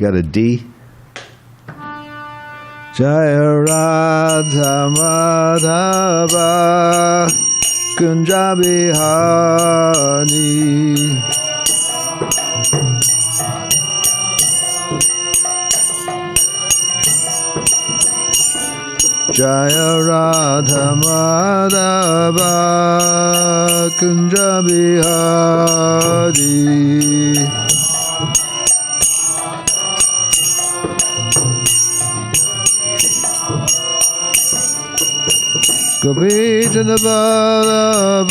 got a D. Jaya Radha Madhava Kunja Bihari. Jaya Radha Madhava Kunja Bihari. Gopi Janabala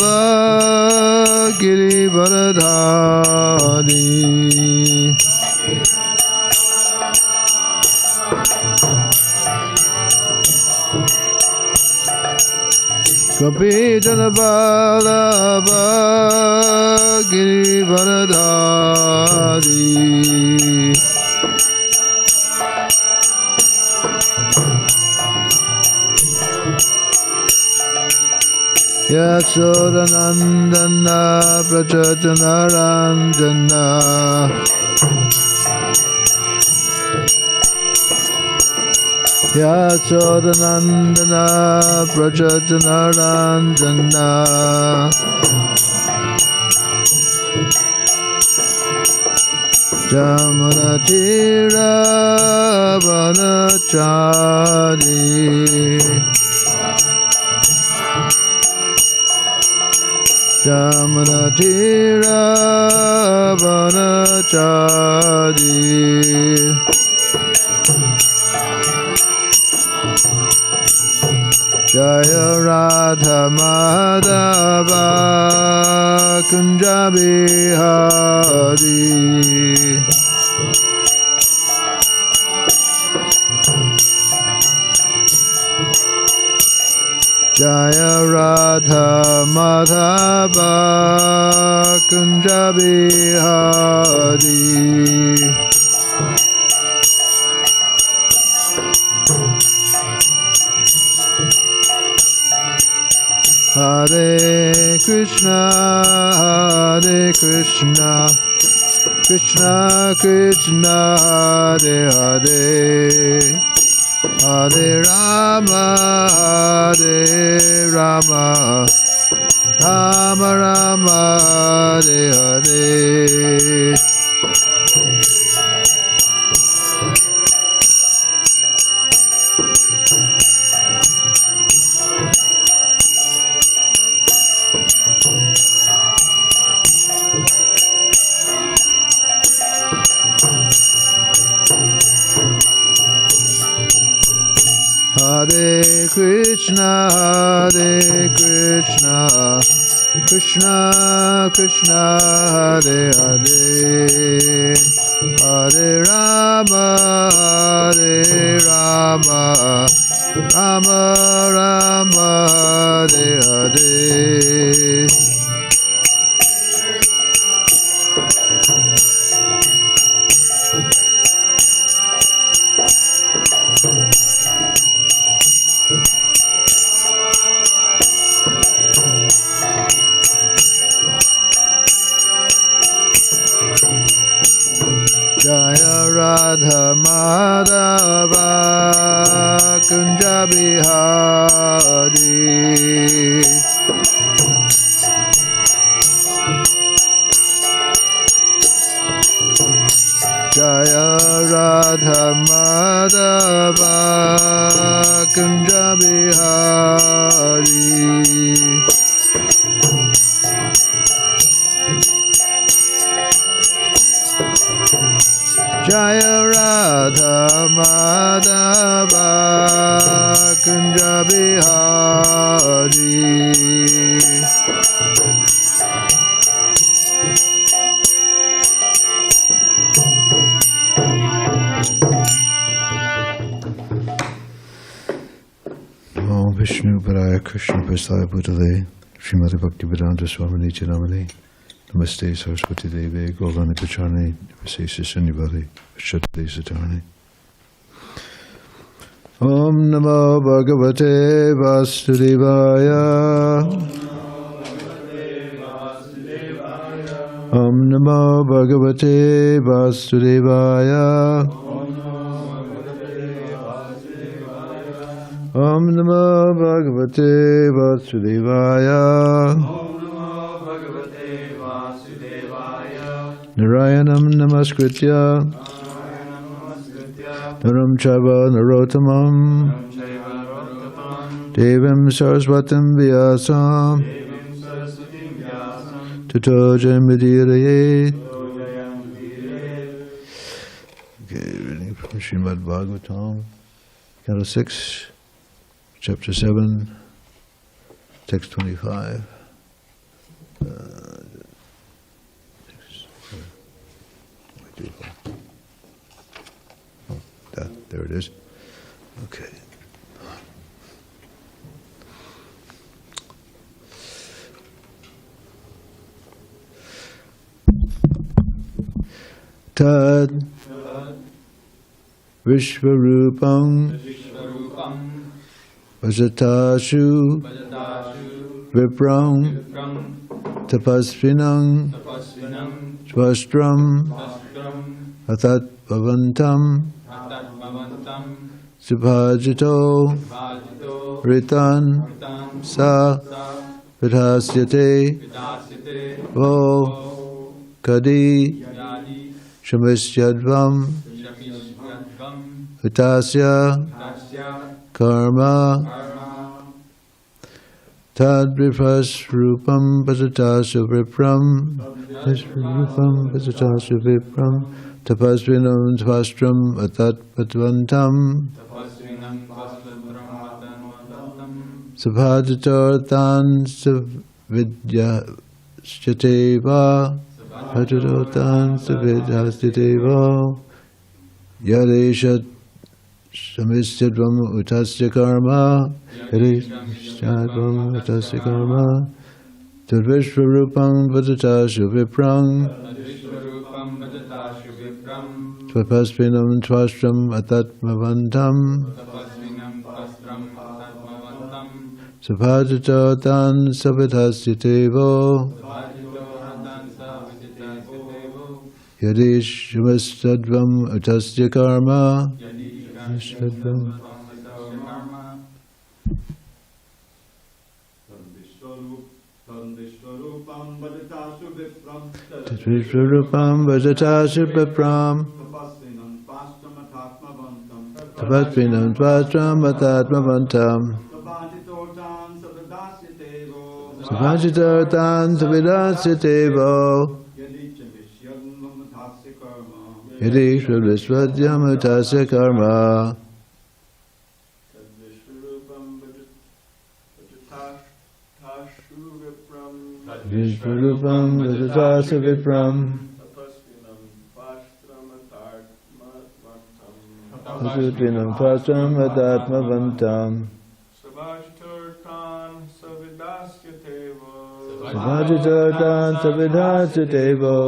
Giri Varadhari. Gopi Janabala Giri Varadhari. Yasodanandana Prachachanaranjana. Yasodanandana Prachachanaranjana. Jamanatira Vanachari. Jamanatira Vanachari. Jaya Radha Madhava Kunja Bihari. Jaya Radha Madhava Kunja Bihari. Hare Krishna, Hare Krishna, Krishna Krishna, Hare Hare, Hare Rama, Hare Rama, Rama Rama, Hare Hare. Hare Krishna, Hare Krishna, Krishna Krishna, Hare Hare, Hare Rama, Hare Rama, Rama Rama, Hare Hare. Jaya Radha Madhava Kunja Bihari. Jaya Radha Madhava Kunja Bihari. Jaya Radha Madhava Kunja Bihari. Om Vishnu Paraya Krishna Prasthaya Bhutale Srimad Bhakti Swamini Chanamani. Namaste Saraswati Devi Gaurana Pachani Vasesa Sanyavali Vishate Satarni. Om Namo Bhagavate Vasudevaya. Om Namo Bhagavate Vasudevaya. Om Namo Bhagavate Vasudevaya. Narayanam Namaskritya Naram Chava Narottamam Devam Saraswatam Vyasam Tato Jayamidiraye. Okay, reading from Srimad Bhagavatam, Canto 6, Chapter 7, Text 25. There it is. Okay. Tad Vishvarupam Vajatashu Vipram Tapasvinam Swastram Atat Bhavantam Subhajito Ritan Sa Vidhasyate Vo Kadi Shamisyadvam Vitasya Karma Tad Bṛhaspati Bhajatasya Vipram Vipram Bhajatasya Vipram Tapasvinam Tvastram Atat Patvantam Sabhadatortan Savidyasthateva Bhadatortan Savidyasthateva Yadeshat Samisyadvam Utasya Karma Yadeshat Utasya Karma Tadvishvarupam Bhajatasya Vipram Tapasvinam Tvastram Atatmavantam Sabhajatotan Savidhasyatevo Yadishvastadvam Utasya Karma Tadvishvarupam Bhajatasya Vipram Tapasvinam Tvastram Atatmavantam Sabhajatotan Savidhasyatevo Yadishvastadvam Utasya Karma Vishvarupam Bhajatasya Vipram Tapasvinam Tvastram Atatmavantam Sabhajatotan Savidhasyatevo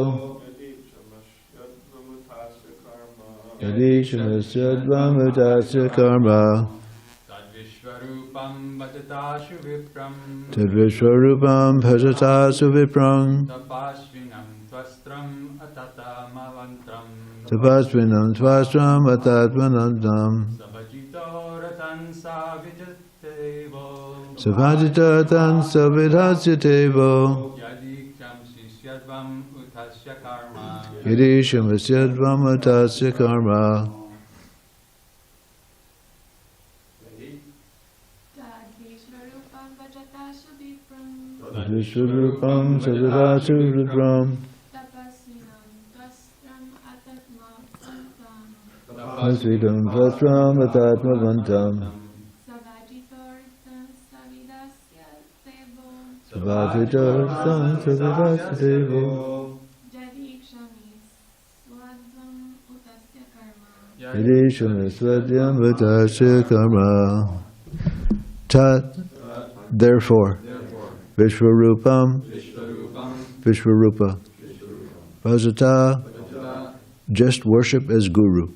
Yadishvastadvam Utasya Karma Tadvishvarupam Bhajatasya Vipram Tapasvinam Tvastram Atatmanandam Sabhajatotan Savidhasyatevo Yadishvastadvam Utasya Karma Vishvarupam Savidhasya Vipram Tapasvinam Tvastram Atatmavantam Sabhajatotan Savidhasyatevo Yadishvastadvam Utasya Karma. Tat, therefore, Vishvarupam, Vishvarupa, Bhajata, just worship as Guru.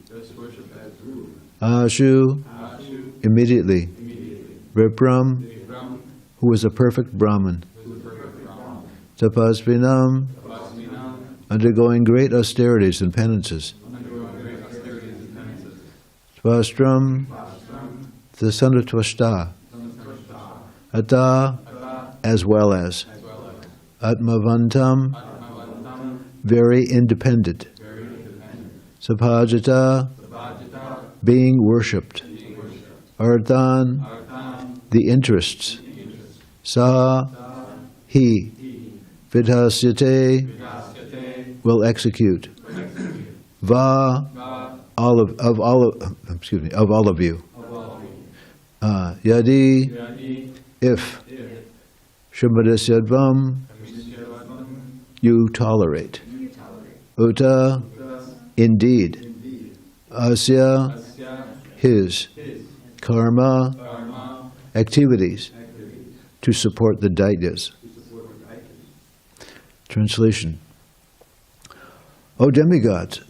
Ashu, immediately. Vipram, who is a perfect Brahman. Tapasvinam, undergoing great austerities and penances. Tvastram, the son of Tvashta. Ata, as well as. Atmavantam, very independent. Sabhajata, being worshipped. Arthan, the interests. Saha, he. Vidhasyate, will execute. Va, of all of you. Yadi, if. Shambhadasyadvam, you tolerate. Uta, indeed. Asya, his. Karma, activities to support the daityas. Translation. O demigods,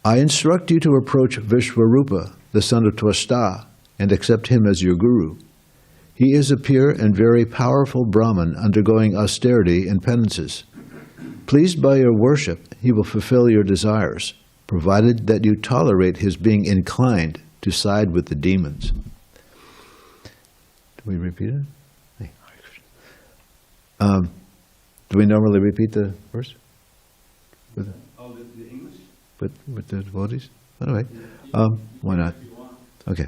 I instruct you to approach Vishvarupa, the son of Tvashta, and accept him as your guru. He is a pure and very powerful Brahman undergoing austerity and penances. Pleased by your worship, he will fulfill your desires, provided that you tolerate his being inclined to side with the demons. Do we repeat it? Do we normally repeat the verse? With the English? With the devotees? Anyway, why not? Okay.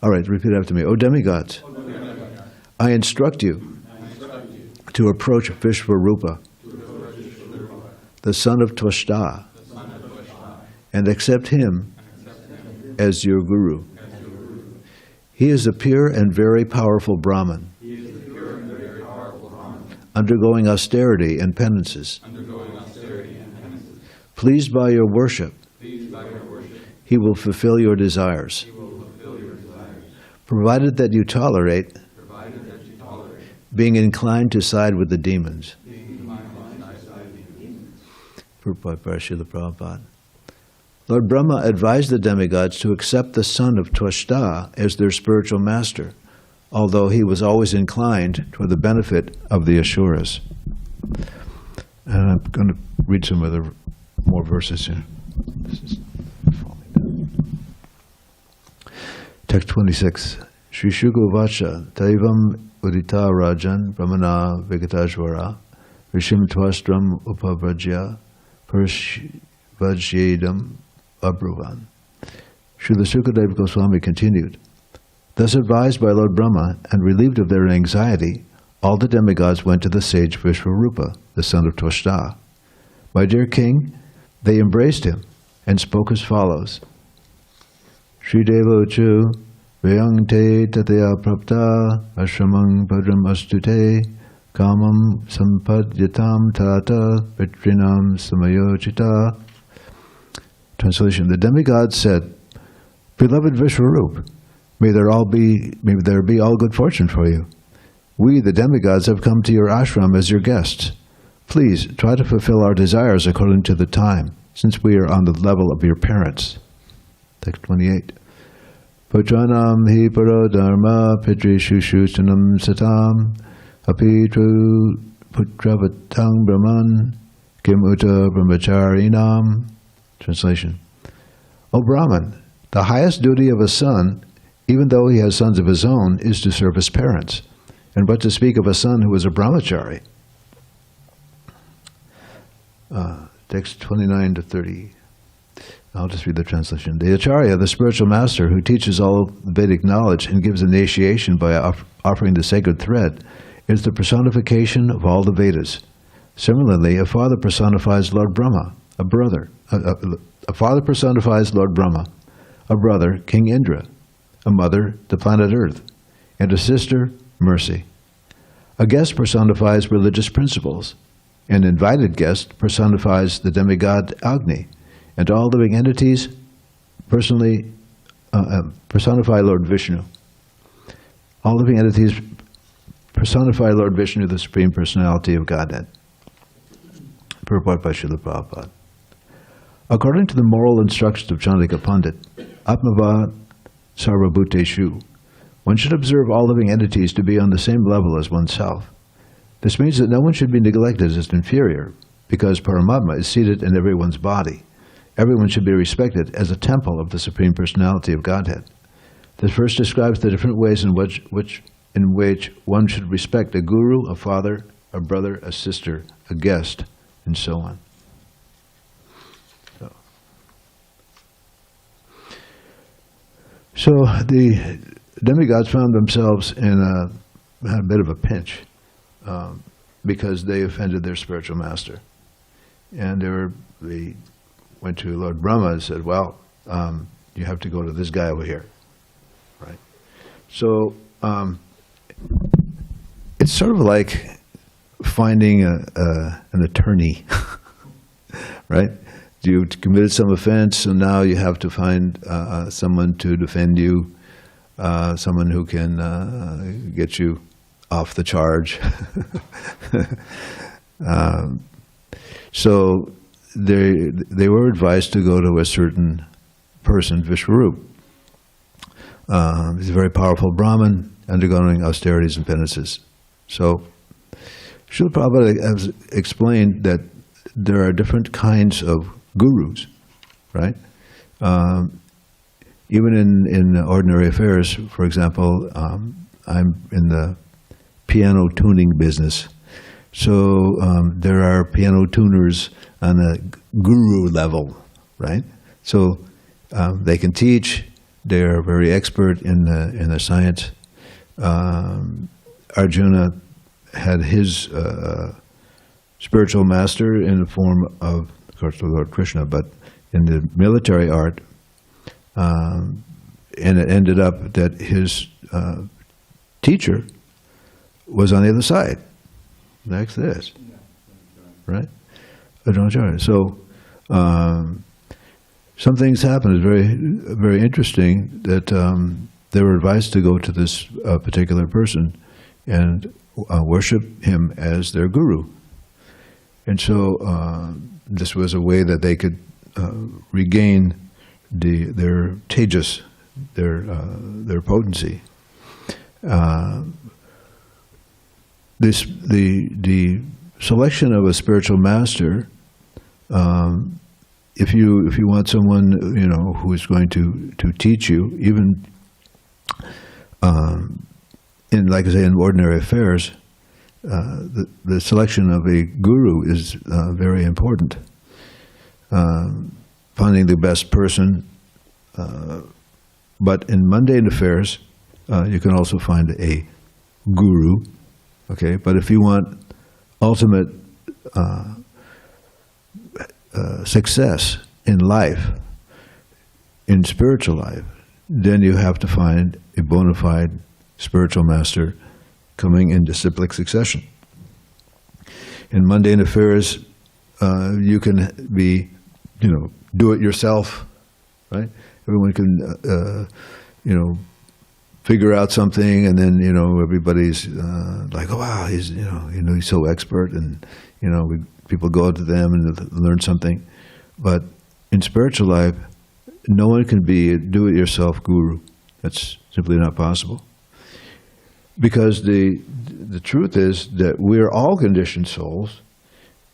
All right, repeat after me. O demigods, I instruct you to approach Vishvarupa, the son of Tvashta, and accept him as your guru. He is a pure and very powerful Brahman, undergoing austerity and penances. Pleased by your worship, he will fulfill your desires, provided that you tolerate being inclined to side with the demons. Prabhupada. Lord Brahma advised the demigods to accept the son of Tvashta as their spiritual master, although he was always inclined toward the benefit of the Asuras. And I'm going to read some other more verses here. This is falling down. Text 26. Shri Shugo Vacha Taivam Udita Rajan Brahmana Vegatajvara Rishim Twastram Upavrajya Parishvajyedam Abruvan. Srila Sukadeva Goswami continued, thus advised by Lord Brahma and relieved of their anxiety, all the demigods went to the sage Vishvarupa, the son of Tvashta. My dear king, they embraced him and spoke as follows. Shri Devochu Vyang te tataya prapta ashramang padram astute kamam sampadyatam tata vitrinam samayochita. Translation. The demigods said, Beloved Vishvarup, may there be all good fortune for you. We, the demigods, have come to your ashram as your guests. Please try to fulfill our desires according to the time, since we are on the level of your parents. Text 28. Putranam hi paro dharma pitri shushutanam satam apitru putravatang brahman kim uta brahmacharinam. Translation. O Brahman, the highest duty of a son, even though he has sons of his own, is to serve his parents. And what to speak of a son who is a brahmachari? Text 29 to 30. I'll just read the translation. The Acharya, the spiritual master who teaches all Vedic knowledge and gives initiation by offering the sacred thread, is the personification of all the Vedas. Similarly, a father personifies Lord Brahma, a father personifies Lord Brahma, a brother, King Indra, a mother, the planet Earth, and a sister, Mercy. A guest personifies religious principles. An invited guest personifies the demigod Agni, and all living entities personally personify Lord Vishnu. All living entities personify Lord Vishnu, the Supreme Personality of Godhead. Purport by Srila Prabhupada. According to the moral instructions of Chandrika Pandit, Atmavad Sarvabhuteshu, one should observe all living entities to be on the same level as oneself. This means that no one should be neglected as inferior, because Paramatma is seated in everyone's body. Everyone should be respected as a temple of the Supreme Personality of Godhead. This verse describes the different ways in which one should respect a guru, a father, a brother, a sister, a guest, and so on. So the demigods found themselves had a bit of a pinch because they offended their spiritual master. And they went to Lord Brahma and said, well, you have to go to this guy over here. Right? So it's sort of like finding an attorney, right? You committed some offense, and now you have to find someone to defend you, someone who can get you off the charge. So they were advised to go to a certain person, Vishwarup. He's a very powerful Brahmin, undergoing austerities and penances. So Srila Prabhupada has explained that there are different kinds of gurus, right? Even in ordinary affairs, for example, I'm in the piano tuning business. So there are piano tuners on a guru level, right? So they can teach. They are very expert in the science. Arjuna had his spiritual master in the form of course, the Lord Krishna, but in the military art, and it ended up that his teacher was on the other side, next to this, right? So some things happened. It's very, very interesting that they were advised to go to this particular person and worship him as their guru. And so this was a way that they could regain their tejas, their potency. The selection of a spiritual master, if you want someone who is going to teach you, even like I say, in ordinary affairs, the selection of a guru is very important. Finding the best person, but in mundane affairs, you can also find a guru. Okay, but if you want ultimate success in life, in spiritual life, then you have to find a bona fide spiritual master coming in disciplic succession. In mundane affairs, you can be, do it yourself, right? Everyone can, figure out something, and then everybody's like, oh wow, he's he's so expert, and people go to them and learn something. But in spiritual life, no one can be a do-it-yourself guru. That's simply not possible. Because the truth is that we're all conditioned souls,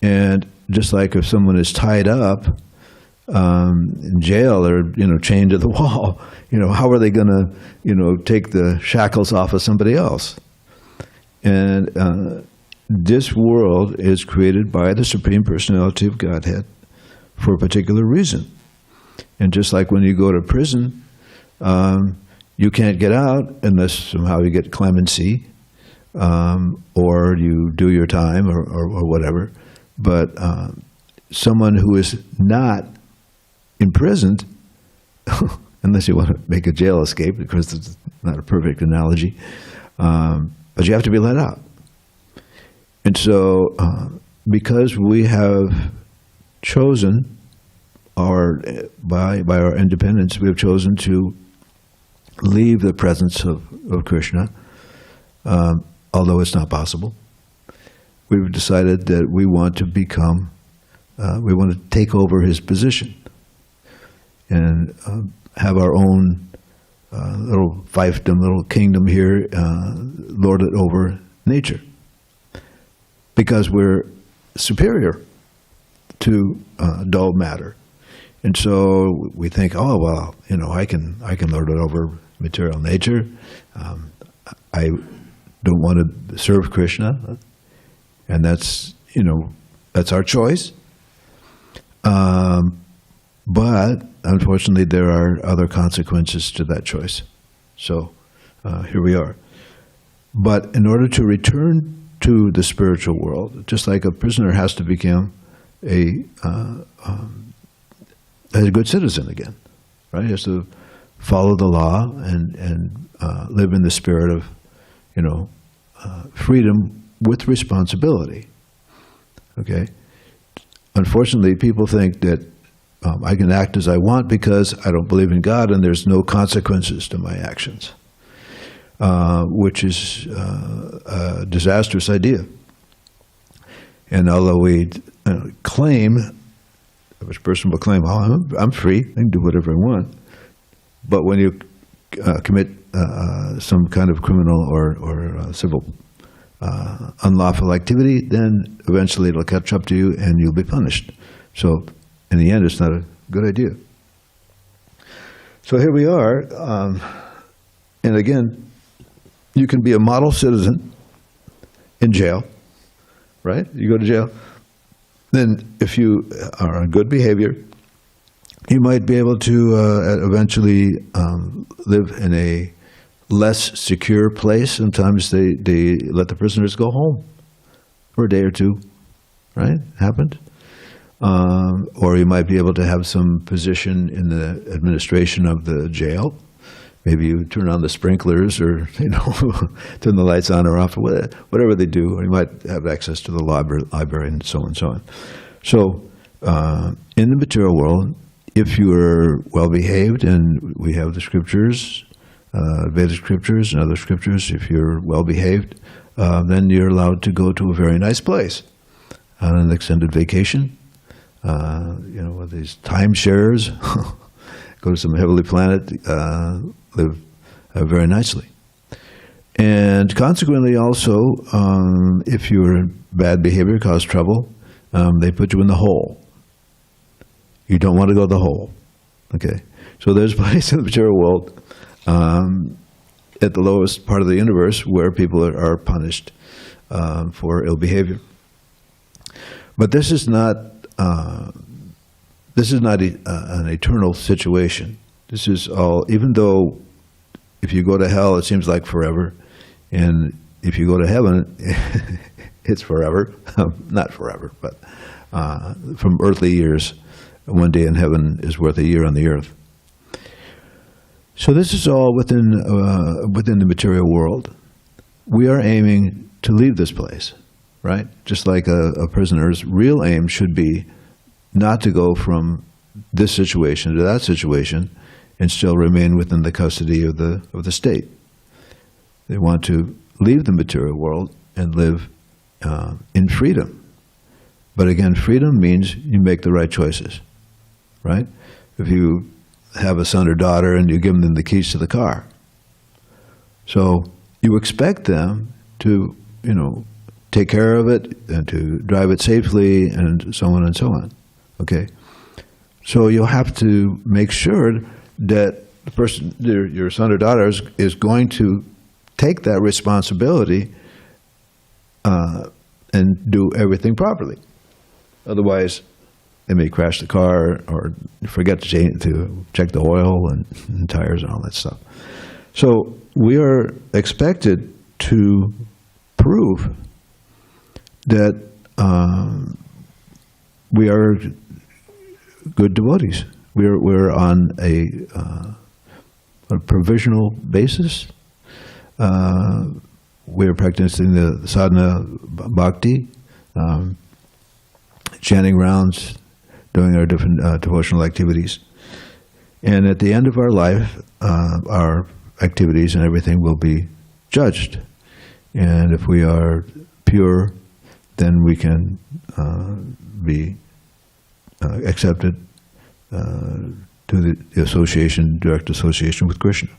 and just like if someone is tied up in jail or chained to the wall, how are they going to take the shackles off of somebody else? And this world is created by the Supreme Personality of Godhead for a particular reason. And just like when you go to prison, you can't get out unless somehow you get clemency, or you do your time or whatever. But someone who is not imprisoned, unless you want to make a jail escape, because it's not a perfect analogy, but you have to be let out. And so because we have chosen by our independence, we have chosen to leave the presence of Krishna, although it's not possible. We've decided that we want to become, we want to take over his position and have our own little fiefdom, little kingdom here, lord it over nature. Because we're superior to dull matter. And so we think, oh, well, I can lord it over material nature. I don't want to serve Krishna, and that's our choice. But unfortunately, there are other consequences to that choice. So here we are. But in order to return to the spiritual world, just like a prisoner has to become a good citizen again, right? He has to follow the law and live in the spirit of, freedom with responsibility. Okay. Unfortunately, people think that I can act as I want because I don't believe in God and there's no consequences to my actions, which is a disastrous idea. And although we claim, which person will claim, oh, I'm free, I can do whatever I want. But when you commit some kind of criminal or civil unlawful activity, then eventually it'll catch up to you and you'll be punished. So in the end, it's not a good idea. So here we are, and again, you can be a model citizen in jail, right? You go to jail. Then if you are on good behavior, you might be able to eventually live in a less secure place. Sometimes they let the prisoners go home for a day or two, right? Happened. Or you might be able to have some position in the administration of the jail. Maybe you turn on the sprinklers or, turn the lights on or off, or whatever they do. Or you might have access to the library and so on and so on. So in the material world, if you are well-behaved, and we have the scriptures, Vedic scriptures and other scriptures, if you're well-behaved, then you're allowed to go to a very nice place on an extended vacation, with these timeshares, go to some heavenly planet, live very nicely. And consequently also, if you're in bad behavior, cause trouble, they put you in the hole. You don't want to go to the hole. Okay? So there's a place in the material world at the lowest part of the universe where people are punished for ill behavior. But this is not an eternal situation. This is all, even though if you go to hell, it seems like forever, and if you go to heaven, it's forever. Not forever, but from earthly years, one day in heaven is worth a year on the earth. So this is all within the material world. We are aiming to leave this place, right? Just like a prisoner's real aim should be not to go from this situation to that situation and still remain within the custody of the state. They want to leave the material world and live in freedom. But again, freedom means you make the right choices, right? If you have a son or daughter and you give them the keys to the car, so you expect them to, take care of it and to drive it safely and so on and so on. Okay, so you'll have to make sure that the person, your son or daughter, is going to take that responsibility and do everything properly. Otherwise, they may crash the car or forget to check the oil and tires and all that stuff. So we are expected to prove that we are good devotees. We're on a provisional basis. We're practicing the sadhana bhakti, chanting rounds, doing our different devotional activities. And at the end of our life, our activities and everything will be judged. And if we are pure, then we can be accepted to the direct association with Krishna.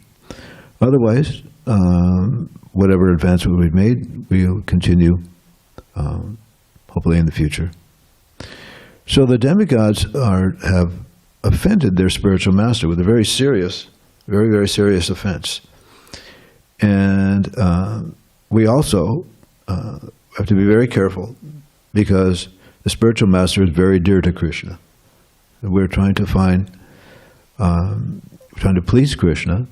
Otherwise, whatever advancement we've made, we'll continue, hopefully in the future. So the demigods have offended their spiritual master with a very serious, very, very serious offense. And we also have to be very careful, because the spiritual master is very dear to Krishna. We're trying to trying to please Krishna.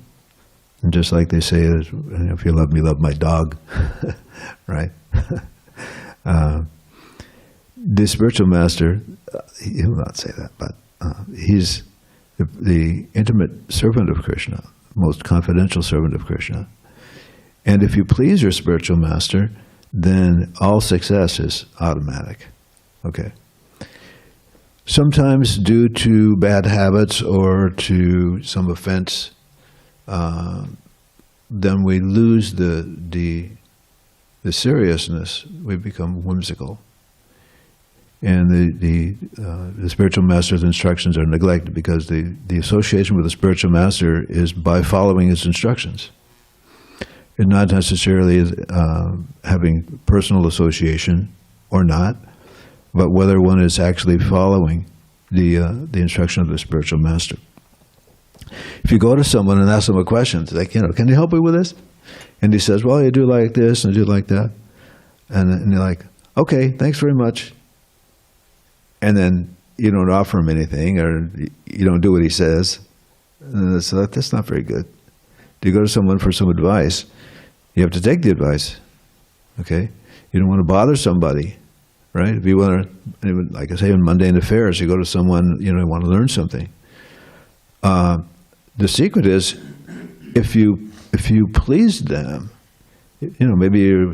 And just like they say, if you love me, love my dog, right? The spiritual master, he will not say that, but he's the intimate servant of Krishna, most confidential servant of Krishna. And if you please your spiritual master, then all success is automatic. Okay. Sometimes due to bad habits or to some offense, then we lose the seriousness. We become whimsical, and the spiritual master's instructions are neglected, because the association with the spiritual master is by following his instructions, and not necessarily having personal association or not, but whether one is actually following the instruction of the spiritual master. If you go to someone and ask them a question, like, can you help me with this? And he says, well, you do like this and you do like that. And you're like, okay, thanks very much. And then you don't offer him anything, or you don't do what he says. So that's not very good. You go to someone for some advice, you have to take the advice. Okay? You don't want to bother somebody. Right? If you want to, like I say, in mundane affairs, you go to someone, you want to learn something. The secret is, if you please them, maybe you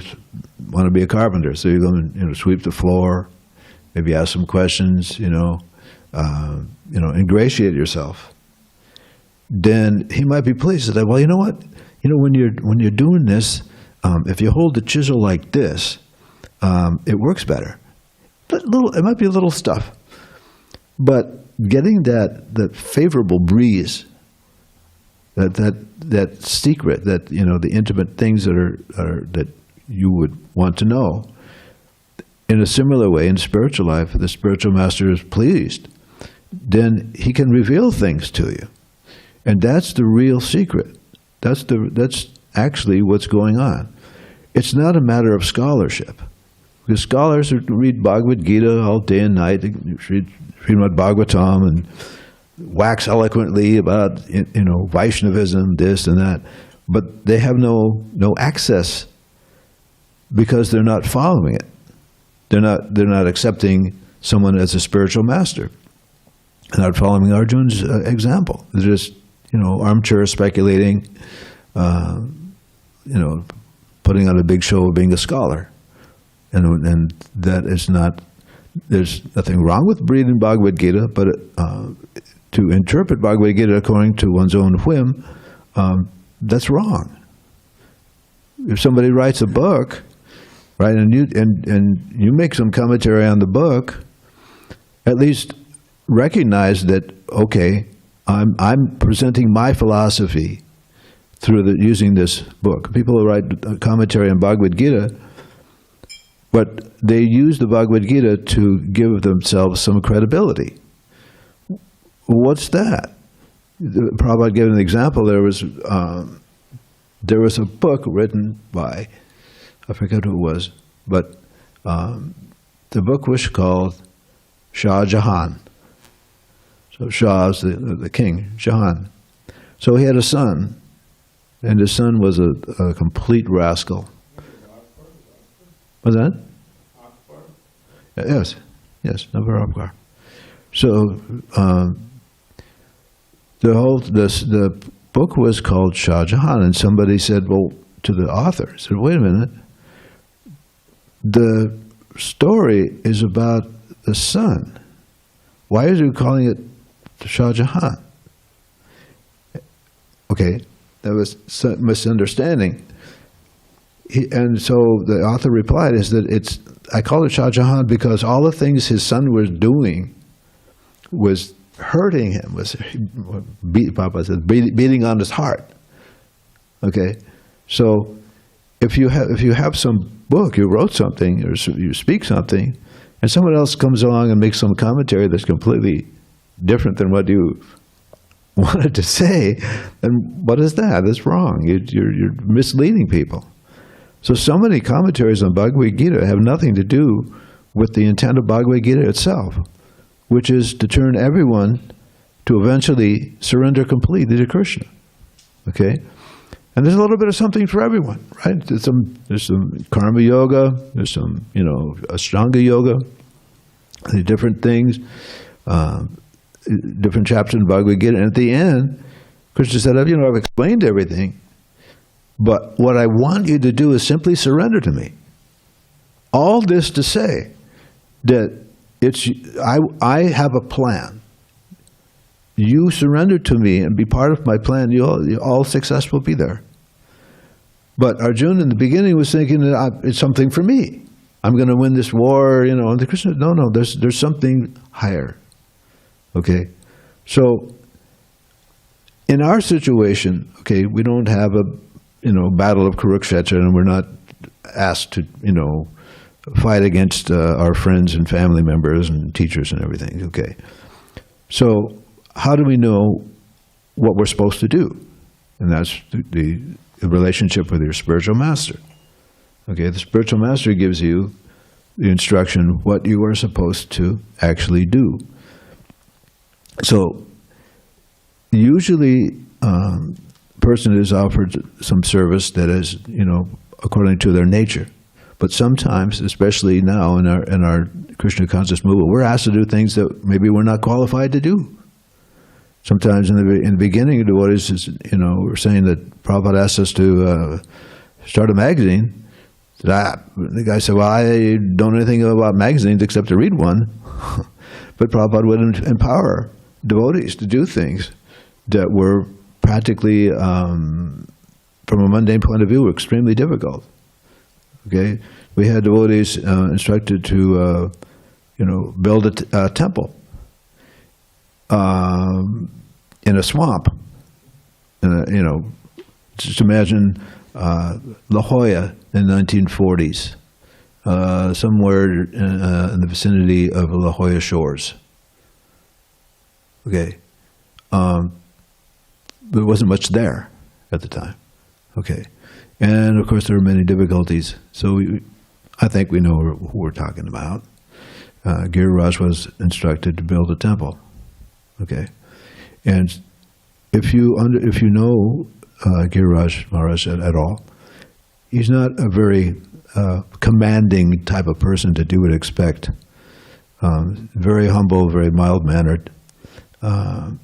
want to be a carpenter, so you go and sweep the floor, maybe ask some questions, ingratiate yourself. Then he might be pleased that, well, you know what? When you're doing this, if you hold the chisel like this, it works better. It might be little stuff, but getting that favorable breeze, that secret, that the intimate things that you would want to know. In a similar way, in spiritual life, the spiritual master is pleased. Then he can reveal things to you, and that's the real secret. That's actually what's going on. It's not a matter of scholarship. Because scholars read Bhagavad Gita all day and night, they read Srimad Bhagavatam and wax eloquently about Vaishnavism, this and that, but they have no access, because they're not following it. They're not accepting someone as a spiritual master. They're not following Arjuna's example. They're just armchair speculating, putting on a big show of being a scholar. And that is not, there's nothing wrong with reading Bhagavad Gita, but to interpret Bhagavad Gita according to one's own whim, that's wrong. If somebody writes a book, right, and you make some commentary on the book, at least recognize that, okay, I'm presenting my philosophy through using this book. People who write a commentary on Bhagavad Gita, but they use the Bhagavad Gita to give themselves some credibility. What's that? Prabhupada gave an example. There was a book written by, I forget who it was, but the book was called Shah Jahan. So Shah is the king, Jahan. So he had a son, and his son was a complete rascal. What's that? Yes, Akbar. So the book was called Shah Jahan, and somebody said, well, to the author, said, wait a minute, the story is about the son. Why are you calling it Shah Jahan? Okay, that was a misunderstanding. And so the author replied, is that I call it Shah Jahan because all the things his son was doing was hurting him, Papa said, beating on his heart. Okay, so if you have some book, you wrote something, or you speak something, and someone else comes along and makes some commentary that's completely different than what you wanted to say, then what is that? That's wrong. You're misleading people. So many commentaries on Bhagavad Gita have nothing to do with the intent of Bhagavad Gita itself, which is to turn everyone to eventually surrender completely to Krishna. Okay? And there's a little bit of something for everyone, right? There's some karma yoga, there's some, Ashtanga yoga, different things, different chapters in Bhagavad Gita. And at the end, Krishna said, I've explained everything, but what I want you to do is simply surrender to me. All this to say that I have a plan. You surrender to me and be part of my plan, all success will be there. But Arjuna in the beginning was thinking that it's something for me. I'm going to win this war, and the Krishna, no, there's something higher. Okay? So, in our situation, okay, we don't have a, battle of Kurukshetra, and we're not asked to, fight against our friends and family members and teachers and everything, okay? So, how do we know what we're supposed to do? And that's the relationship with your spiritual master. Okay, the spiritual master gives you the instruction what you are supposed to actually do. So, usually, a person is offered some service that is, according to their nature. But sometimes, especially now in our Krishna conscious movement, we're asked to do things that maybe we're not qualified to do. Sometimes in the beginning, devotees were saying that Prabhupada asked us to start a magazine. The guy said, well, I don't know anything about magazines except to read one. But Prabhupada would empower devotees to do things that were practically, from a mundane point of view, were extremely difficult. Okay, we had devotees instructed to, build a temple in a swamp. Just imagine La Jolla in the 1940s, somewhere in the vicinity of La Jolla Shores. Okay, there wasn't much there at the time. Okay. And of course, there are many difficulties. So I think we know who we're talking about. Giriraj was instructed to build a temple. Okay, and if you know Giriraj Maharaj at all, he's not a very commanding type of person that you would expect. Very humble, very mild mannered. And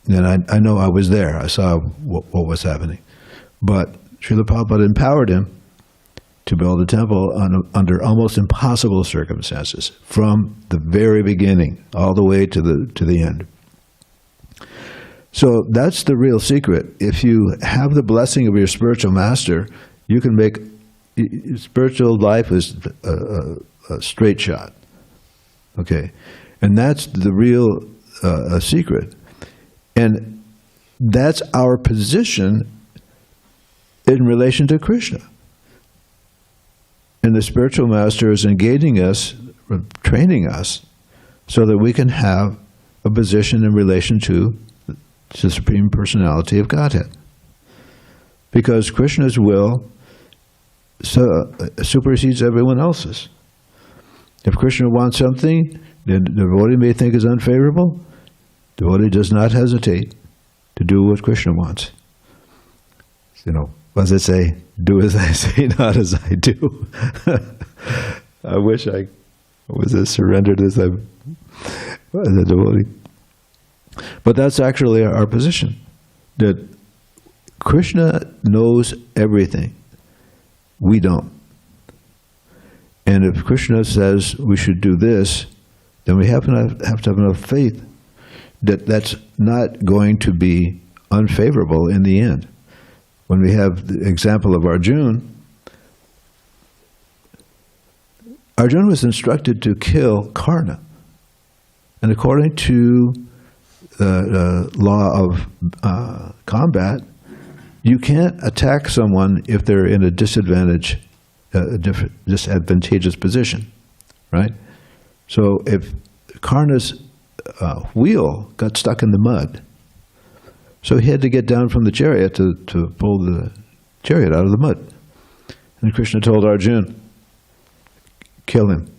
I know I was there. I saw what was happening, but Srila Prabhupada empowered him to build a temple under almost impossible circumstances from the very beginning all the way to the end. So that's the real secret. If you have the blessing of your spiritual master, you can make spiritual life is a straight shot. Okay, and that's the real secret, and that's our position in relation to Krishna. And the spiritual master is engaging us, training us, so that we can have a position in relation to the Supreme Personality of Godhead. Because Krishna's will supersedes everyone else's. If Krishna wants something that the devotee may think is unfavorable, the devotee does not hesitate to do what Krishna wants. What does it say? Do as I say, not as I do. I wish I was as surrendered as a devotee. But that's actually our position, that Krishna knows everything. We don't. And if Krishna says we should do this, then we have to have enough faith that that's not going to be unfavorable in the end. When we have the example of Arjuna, Arjuna was instructed to kill Karna. And according to the law of combat, you can't attack someone if they're in a disadvantageous position, right? So if Karna's wheel got stuck in the mud, so he had to get down from the chariot to pull the chariot out of the mud. And Krishna told Arjuna, kill him.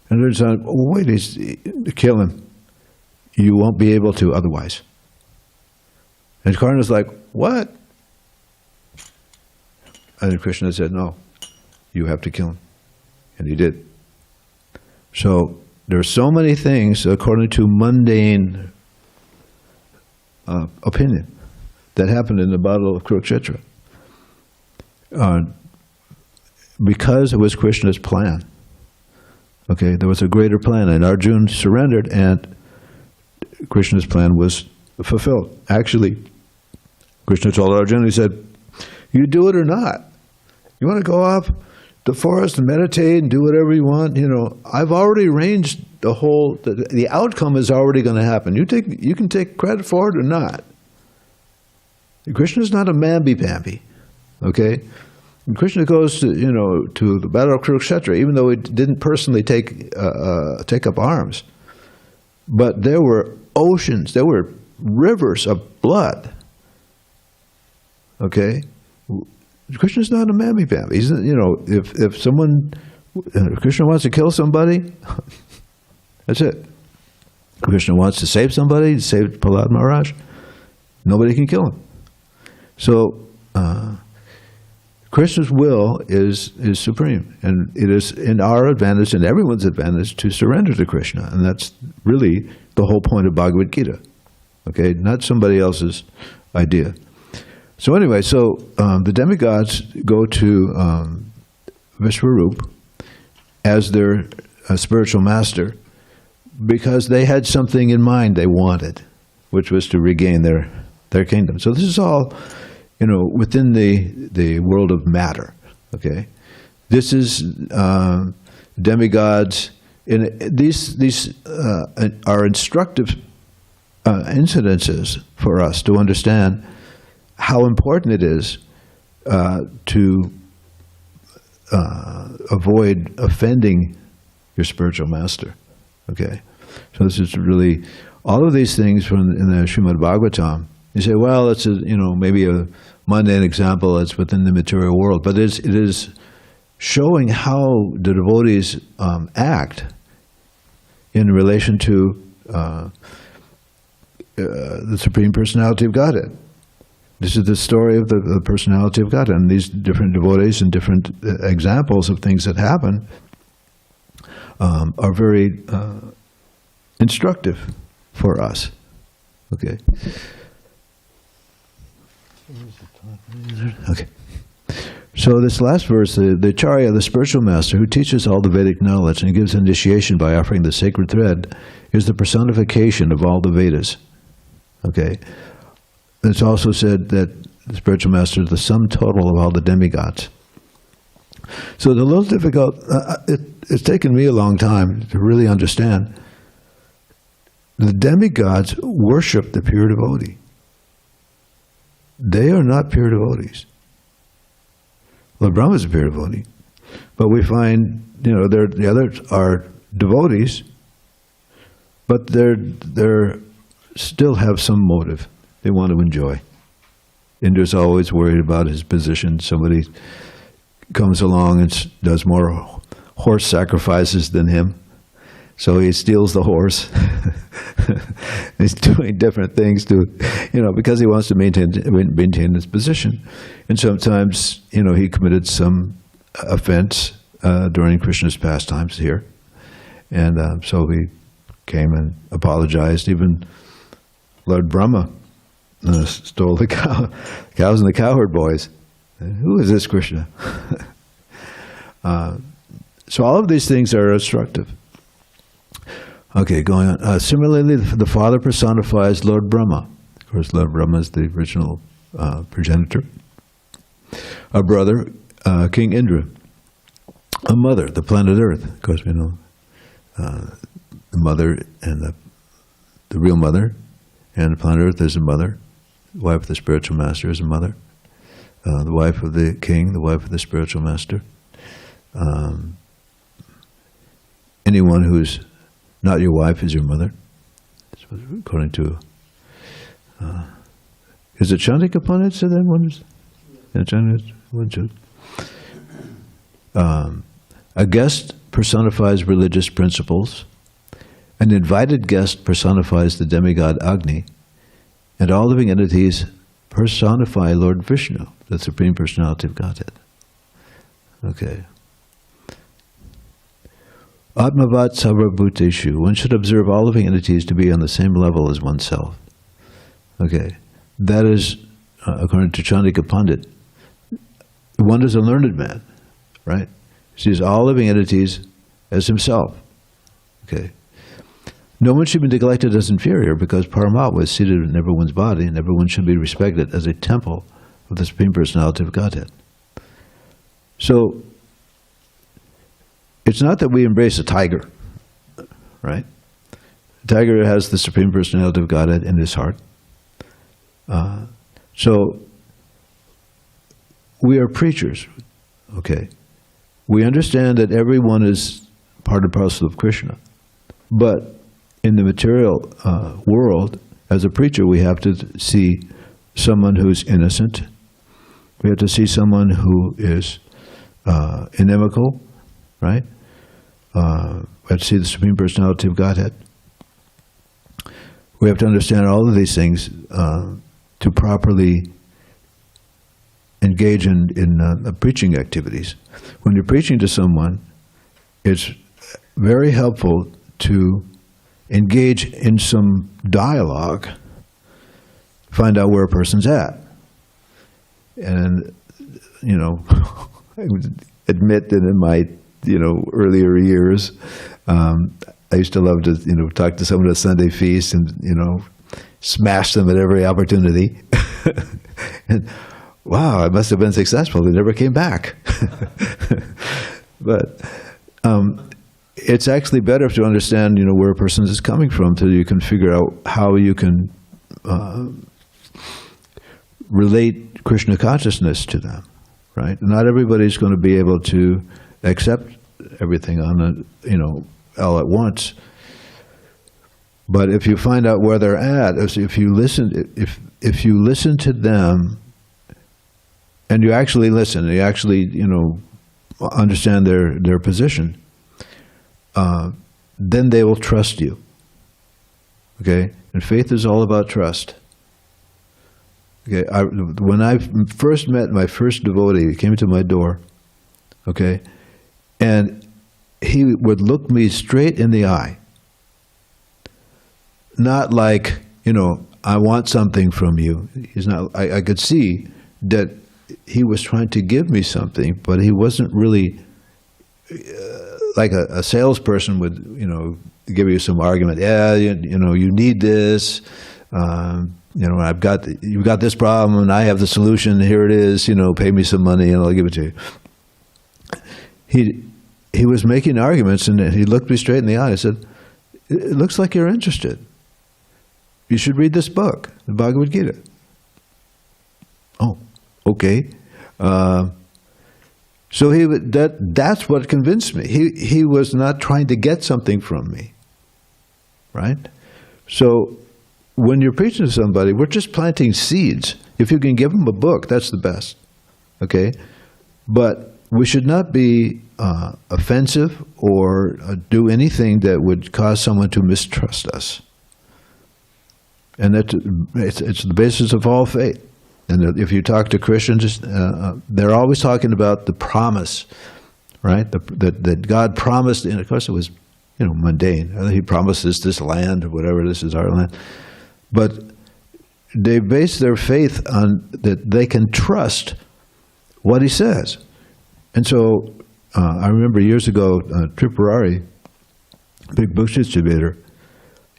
And Arjuna said, oh, wait, kill him. You won't be able to otherwise. And Karna's like, what? And Krishna said, no, you have to kill him. And he did. So there are so many things, according to mundane opinion, that happened in the Battle of Kurukshetra. Because it was Krishna's plan. Okay, there was a greater plan, and Arjuna surrendered, and Krishna's plan was fulfilled. Actually, Krishna told Arjuna, he said, you do it or not. You want to go off the forest and meditate and do whatever you want, I've already arranged the outcome is already going to happen. You can take credit for it or not. Krishna's not a mamby-pamby, okay? When Krishna goes to the Battle of Kurukshetra, even though he didn't personally take up arms, but there were oceans, there were rivers of blood. Okay, Krishna's not a mamby-pamby. He's if someone Krishna wants to kill somebody, that's it. Krishna wants to save somebody, save Prahlad Maharaj, nobody can kill him. So Krishna's will is supreme, and it is in our advantage and everyone's advantage to surrender to Krishna, and that's really the whole point of Bhagavad Gita. Okay, not somebody else's idea. So anyway, the demigods go to Vishwarup as their spiritual master because they had something in mind they wanted, which was to regain their kingdom. So this is all, within the world of matter. Okay, this is demigods. These are instructive incidences for us to understand how important it is to avoid offending your spiritual master. Okay, so this is really all of these things in the Srimad Bhagavatam. You say, well, it's maybe a mundane example. It's within the material world, but it is showing how the devotees act in relation to the Supreme Personality of Godhead. This is the story of the Personality of Godhead, and these different devotees and different examples of things that happen are very instructive for us. Okay. Okay. So this last verse, the Acharya, the spiritual master, who teaches all the Vedic knowledge and gives initiation by offering the sacred thread, is the personification of all the Vedas. Okay. It's also said that the spiritual master is the sum total of all the demigods. So it's a little difficult. It's taken me a long time to really understand. The demigods worship the pure devotee. They are not pure devotees. Lord Brahma is a pure devotee, but we find the others are devotees, but they're still have some motive. They want to enjoy. Indra's always worried about his position. Somebody comes along and does more horse sacrifices than him, so he steals the horse. He's doing different things to, because he wants to maintain his position. And sometimes, he committed some offense during Krishna's pastimes here, and so he came and apologized. Even Lord Brahma stole the cows and the cowherd boys. Who is this Krishna? So all of these things are instructive. Okay, going on. Similarly, the Father personifies Lord Brahma. Of course, Lord Brahma is the original progenitor. A brother, King Indra. A mother, the planet Earth. Of course, we know the mother and the real mother, and the planet Earth is a mother. The wife of the spiritual master is a mother. The wife of the king, the wife of the spiritual master. anyone who's not your wife is your mother. According to, is it Chandika Pandit said that one? A guest personifies religious principles. An invited guest personifies the demigod Agni, and all living entities personify Lord Vishnu, the Supreme Personality of Godhead. Okay. Atmavat sarvabhuteshu. One should observe all living entities to be on the same level as oneself. Okay. That is, according to Chandika Pandit, one is a learned man, right? He sees all living entities as himself. Okay. No one should be neglected as inferior because Paramatma is seated in everyone's body and everyone should be respected as a temple of the Supreme Personality of Godhead. So, it's not that we embrace a tiger, right? The tiger has the Supreme Personality of Godhead in his heart. So, we are preachers, okay? We understand that everyone is part and parcel of Krishna. But in the material world, as a preacher, we have to see someone who's innocent. We have to see someone who is inimical, right? We have to see the Supreme Personality of Godhead. We have to understand all of these things to properly engage in preaching activities. When you're preaching to someone, it's very helpful to engage in some dialogue, find out where a person's at. And, you know, I would admit that in my, earlier years, I used to love to, talk to someone at a Sunday feast and, smash them at every opportunity. And wow, I must have been successful. They never came back. But it's actually better to understand, where a person is coming from, so you can figure out how you can relate Krishna consciousness to them, right? Not everybody's going to be able to accept everything on all at once. But if you find out where they're at, if you listen to them, and you actually listen, you actually understand their position, then they will trust you. Okay, and faith is all about trust. Okay, when I first met my first devotee, he came to my door. Okay, and he would look me straight in the eye. Not like, I want something from you. He's not. I could see that he was trying to give me something, but he wasn't really like a salesperson would, give you some argument. Yeah, you need this. You've got this problem, and I have the solution. Here it is. Pay me some money, and I'll give it to you. He was making arguments, and he looked me straight in the eye. I said, "It looks like you're interested. You should read this book, the Bhagavad Gita." Oh, okay. So that's what convinced me. He was not trying to get something from me, right? So when you're preaching to somebody, we're just planting seeds. If you can give them a book, that's the best, okay? But we should not be offensive or do anything that would cause someone to mistrust us. And it's the basis of all faith. And if you talk to Christians, they're always talking about the promise, right? That God promised, and of course it was, mundane. He promised us this land or whatever, this is our land. But they base their faith on that they can trust what he says. And so I remember years ago, Tripurari, big book distributor,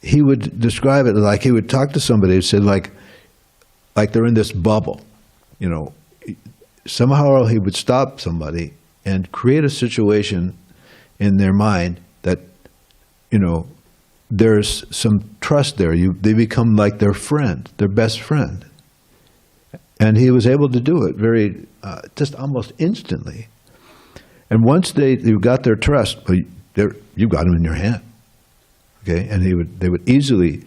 he would describe it like he would talk to somebody and said like they're in this bubble, Somehow he would stop somebody and create a situation in their mind that, there's some trust there. They become like their friend, their best friend. And he was able to do it very, just almost instantly. And once you got their trust, you've got them in your hand. Okay, and they would easily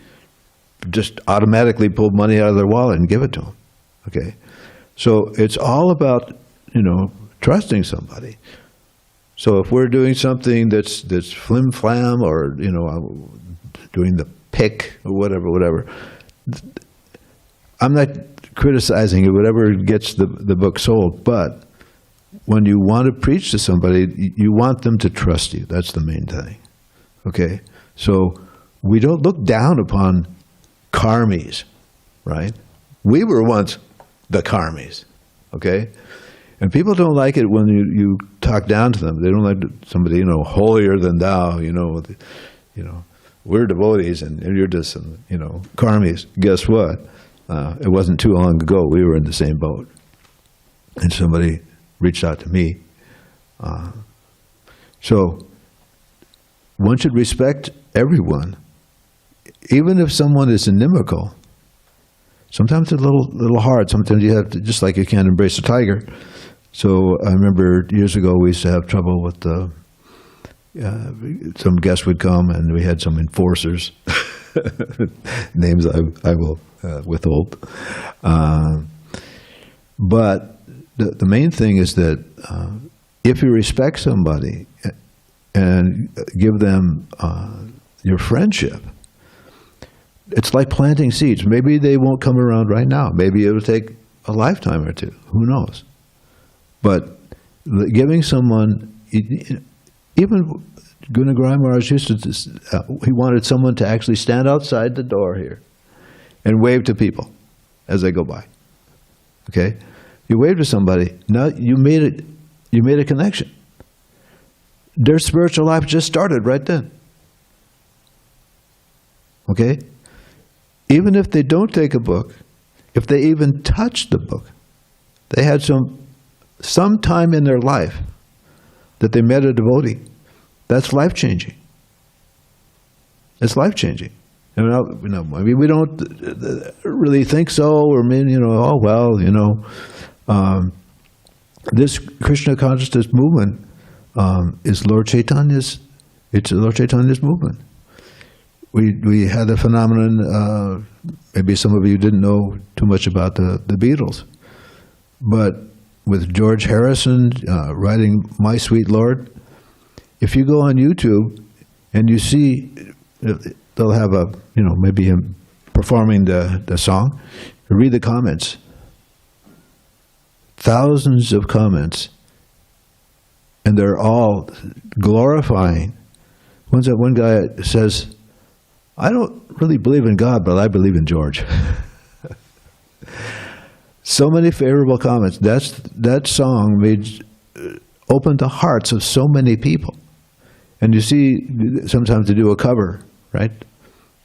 just automatically pull money out of their wallet and give it to them. Okay, so it's all about, trusting somebody. So if we're doing something that's flim flam, or doing the pick or whatever, I'm not criticizing it, whatever gets the book sold, but when you want to preach to somebody, you want them to trust you. That's the main thing. Okay? So we don't look down upon karmis, right? We were once the karmis. Okay? And people don't like it when you talk down to them. They don't like somebody, holier than thou, we're devotees and you're just, karmis. Guess what? It wasn't too long ago, we were in the same boat. And somebody reached out to me. So one should respect everyone, even if someone is inimical. Sometimes it's a little hard. Sometimes you have to, just like you can't embrace a tiger. So I remember years ago we used to have trouble with some guests would come and we had some enforcers. Names I will withhold. But the main thing is that if you respect somebody and give them your friendship, it's like planting seeds. Maybe they won't come around right now. Maybe it'll take a lifetime or two. Who knows? But giving someone, even Guna Maharaj used to, he wanted someone to actually stand outside the door here and wave to people as they go by. Okay? You wave to somebody, now you made a connection. Their spiritual life just started right then. Okay? Even if they don't take a book, if they even touch the book, they had some time in their life that they met a devotee. That's life-changing. It's life-changing. Maybe we don't really think so, or this Krishna consciousness movement is Lord Chaitanya's. It's Lord Chaitanya's movement. We had a phenomenon. Maybe some of you didn't know too much about the Beatles, but with George Harrison writing "My Sweet Lord," if you go on YouTube and you see, they'll have maybe him performing the song. Read the comments. Thousands of comments, and they're all glorifying. One guy says, "I don't really believe in God, but I believe in George." So many favorable comments. That song opened the hearts of so many people. And you see, sometimes they do a cover, right?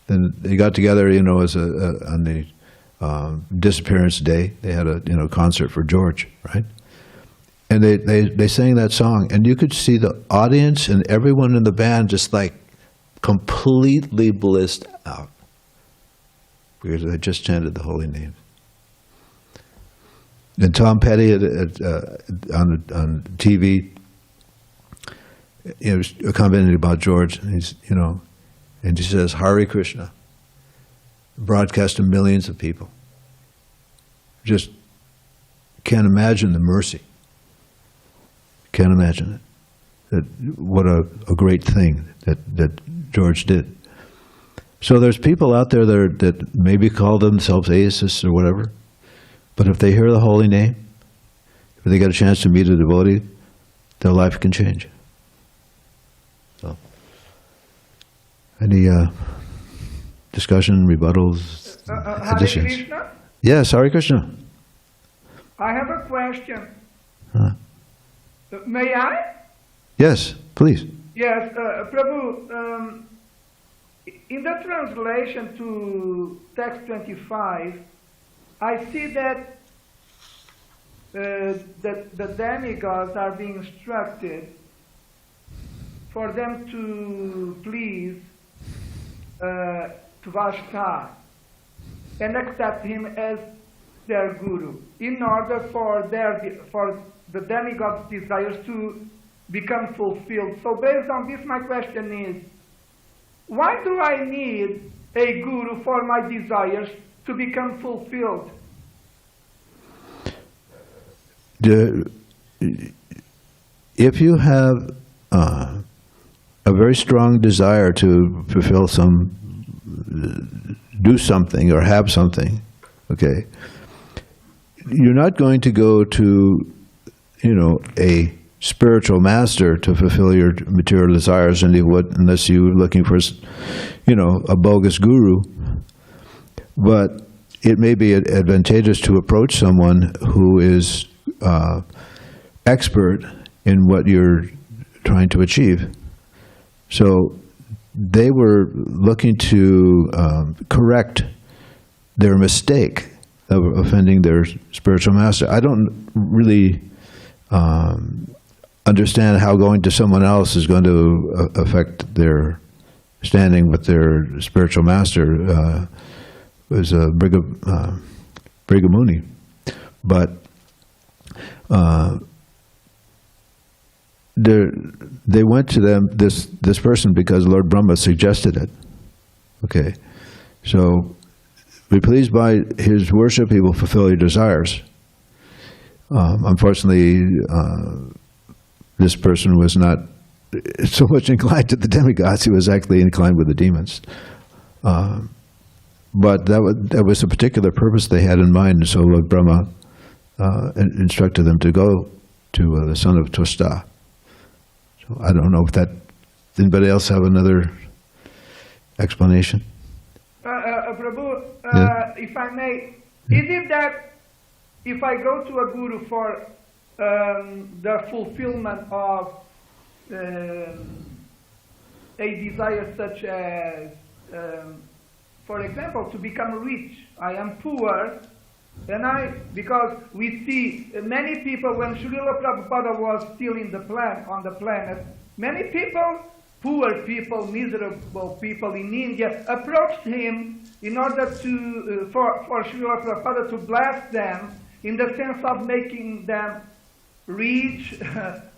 Then they got together, on the disappearance day. They had a concert for George, right? And they sang that song, and you could see the audience and everyone in the band just like completely blissed out because they just chanted the holy name. And Tom Petty on TV, was commenting about George, and and he says, "Hare Krishna," broadcast to millions of people. Just can't imagine the mercy. Can't imagine it. What a great thing that George did. So there's people out there that maybe call themselves atheists or whatever, but if they hear the holy name, if they get a chance to meet a devotee, their life can change. So, any discussion, rebuttals, additions? Hare Krishna? Yes, Hare Krishna. I have a question. May I? Yes, please. Yes, Prabhu, in the translation to text 25, I see that the demigods are being instructed for them to please Tvashta and accept him as their guru, in order for the demigods' desires to become fulfilled. So based on this, my question is, why do I need a guru for my desires to become fulfilled? If you have a very strong desire to fulfill do something or have something, okay, you're not going to go to, a spiritual master to fulfill your material desires, unless you're looking for, a bogus guru. But it may be advantageous to approach someone who is expert in what you're trying to achieve. So they were looking to correct their mistake of offending their spiritual master. I don't really understand how going to someone else is going to affect their standing with their spiritual master. It was Brigamuni. But they went to this person because Lord Brahma suggested it. Okay, so be pleased by his worship, he will fulfill your desires. Unfortunately, this person was not so much inclined to the demigods, he was actually inclined with the demons. But that was a particular purpose they had in mind, and so Lord Brahma instructed them to go to the son of Tusta. So I don't know if anybody else have another explanation? Prabhu, Yeah. if I may, is it that if I go to a guru for the fulfillment of a desire such as, for example, to become rich? I am poor, and because we see many people, when Srila Prabhupada was still on the planet, many people, poor people, miserable people in India, approached him in order to, for Srila Prabhupada to bless them, in the sense of making them rich,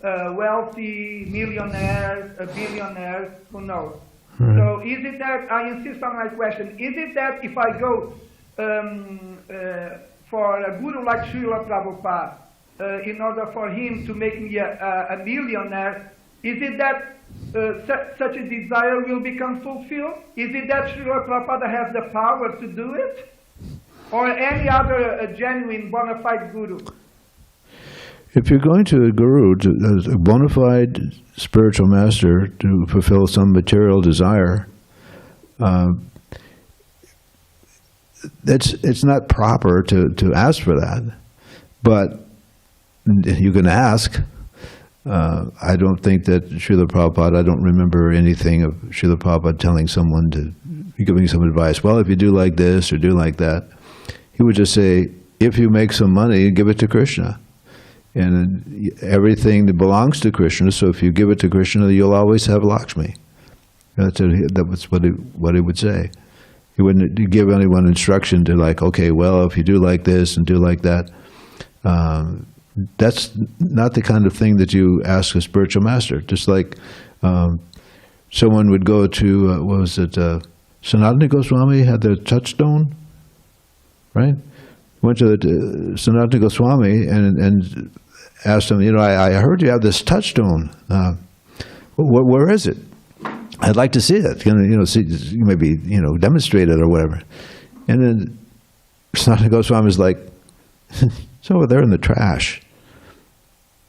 wealthy, millionaires, billionaires, who knows. Right. So is it that, I insist on my question, is it that if I go for a guru like Srila Prabhupada, in order for him to make me a millionaire, is it that such a desire will become fulfilled? Is it that Srila Prabhupada has the power to do it? Or any other genuine bona fide guru? If you're going to a guru, a bona fide spiritual master, to fulfill some material desire, it's not proper to ask for that. But you can ask. I don't think that Srila Prabhupada, I don't remember anything of Srila Prabhupada telling someone giving some advice. Well, if you do like this or do like that, he would just say, if you make some money, give it to Krishna. And everything that belongs to Krishna, so if you give it to Krishna, you'll always have Lakshmi. That was what he would say. He wouldn't give anyone instruction to okay, well, if you do like this and do like that. That's not the kind of thing that you ask a spiritual master. Just like someone would go to, what was it, Sanatana Goswami had the touchstone, right? Went to Sanatana Goswami and asked him, I heard you have this touchstone. Where is it? I'd like to see it. See, maybe demonstrate it or whatever. And then Sanatana Goswami is like, it's over there in the trash.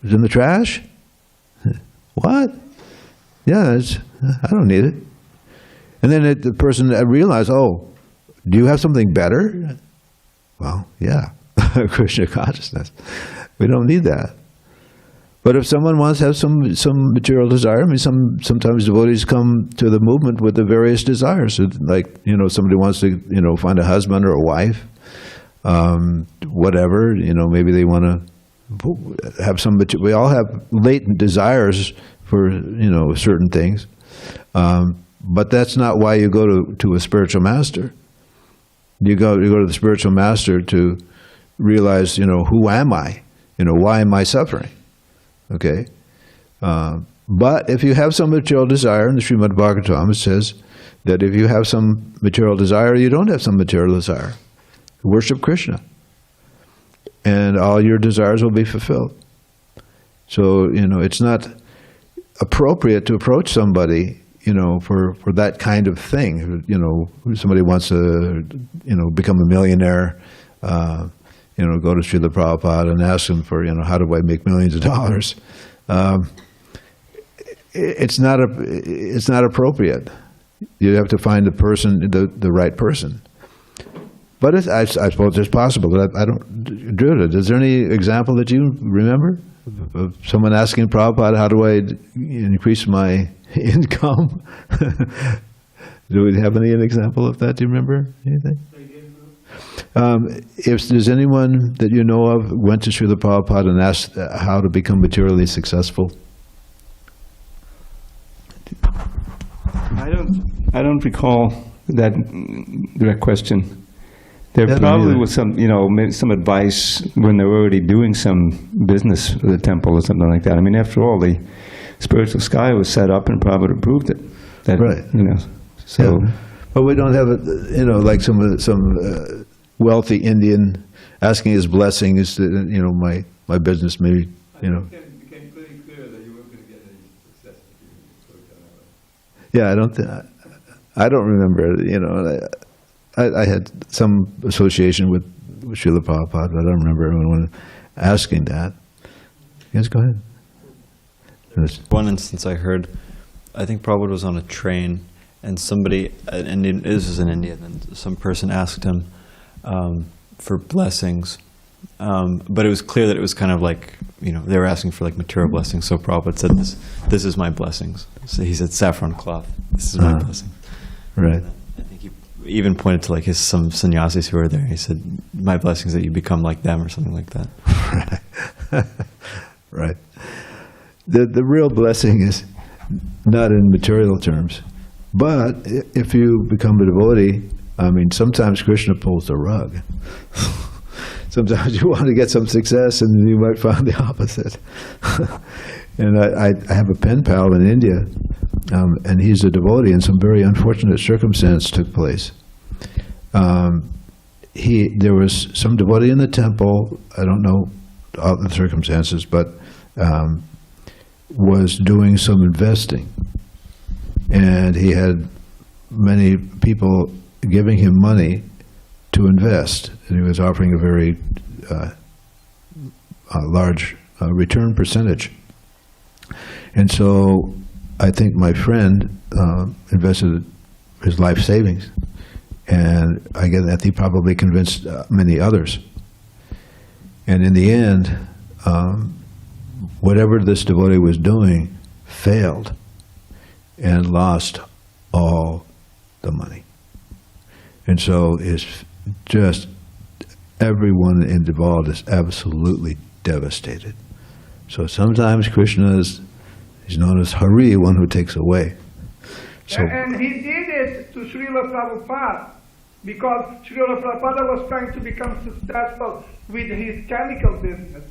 It's in the trash? What? Yeah, I don't need it. And then the person realized, oh, do you have something better? Well, yeah, Krishna consciousness. We don't need that. But if someone wants to have some material desire, sometimes devotees come to the movement with the various desires. Like, somebody wants to, find a husband or a wife, whatever, maybe they want to have some, we all have latent desires for, certain things. But that's not why you go to a spiritual master. You go to the spiritual master to realize, who am I? Why am I suffering? Okay? But if you have some material desire, in the Srimad Bhagavatam it says that if you have some material desire, you don't have some material desire. Worship Krishna, and all your desires will be fulfilled. So, it's not appropriate to approach somebody, for that kind of thing. Somebody wants to, become a millionaire, go to Srila Prabhupada and ask him for, how do I make millions of dollars? It's not appropriate. You have to find the person, the right person. But I suppose it's possible. But I don't. Dhruva, is there any example that you remember of someone asking Prabhupada, "How do I increase my income?" Do we have any example of that? Do you remember anything? If there's anyone that you know of went to Srila Prabhupada and asked how to become materially successful. I don't recall that direct question. There probably was some, maybe some advice when they were already doing some business for the temple or something like that. I mean, after all, the spiritual sky was set up and Prabhupada approved it. Right. So. Yeah. But we don't have like some wealthy Indian asking his blessings that, my business maybe, It became pretty clear that you weren't going to get any success if you worked on that way. Yeah, I don't remember, I had some association with Srila Prabhupada, but I don't remember anyone asking that. Yes, go ahead. One instance I heard, I think Prabhupada was on a train, and somebody, this was in India, and some person asked him for blessings, but it was clear that it was kind of like, they were asking for like material blessings, so Prabhupada said, this is my blessings. So he said, saffron cloth, this is my blessing. Right. I think he even pointed to like some sannyasis who were there. He said, my blessings that you become like them, or something like that. Right. Right. The real blessing is not in material terms, but if you become a devotee, sometimes Krishna pulls the rug. Sometimes you want to get some success, and you might find the opposite. And I have a pen pal in India, and he's a devotee, and some very unfortunate circumstance took place. There was some devotee in the temple, I don't know all the circumstances, but was doing some investing. And he had many people giving him money to invest, and he was offering a very large return percentage. And so I think my friend invested his life savings, and I get that he probably convinced many others. And in the end, whatever this devotee was doing failed and lost all the money. And so it's just everyone involved is absolutely devastated. So sometimes Krishna he's known as Hari, one who takes away. So, and he did it to Srila Prabhupada, because Srila Prabhupada was trying to become successful with his chemical business.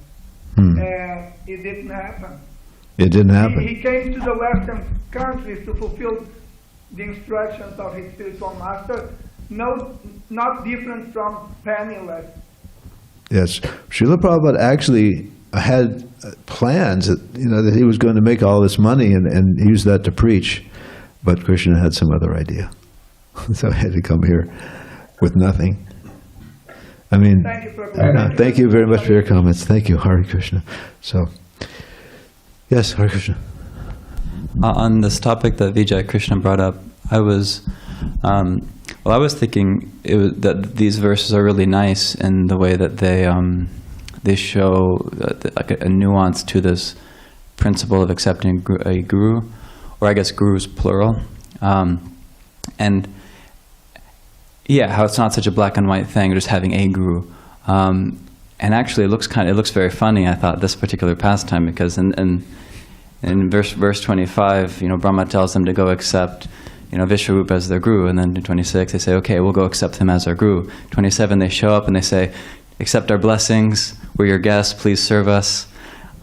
And it didn't happen. It didn't happen. He came to the Western countries to fulfill the instructions of his spiritual master, not different from penniless. Yes, Srila Prabhupada actually had plans that, that he was going to make all this money and use that to preach, but Krishna had some other idea. So he had to come here with nothing. Thank you, Prabhupada. Thank you very much for your comments. Thank you, Hare Krishna. So, yes, Hare Krishna. On this topic that Vijay Krishna brought up, I was thinking that these verses are really nice in the way that they show like a nuance to this principle of accepting a guru, or I guess gurus plural, and how it's not such a black and white thing, just having a guru. And actually, it looks very funny. I thought this particular pastime, because in verse 25, Brahma tells them to go accept, Vishwarupa as their guru, and then in 26 they say, okay, we'll go accept him as our guru. 27 they show up and they say, accept our blessings, we're your guests, please serve us.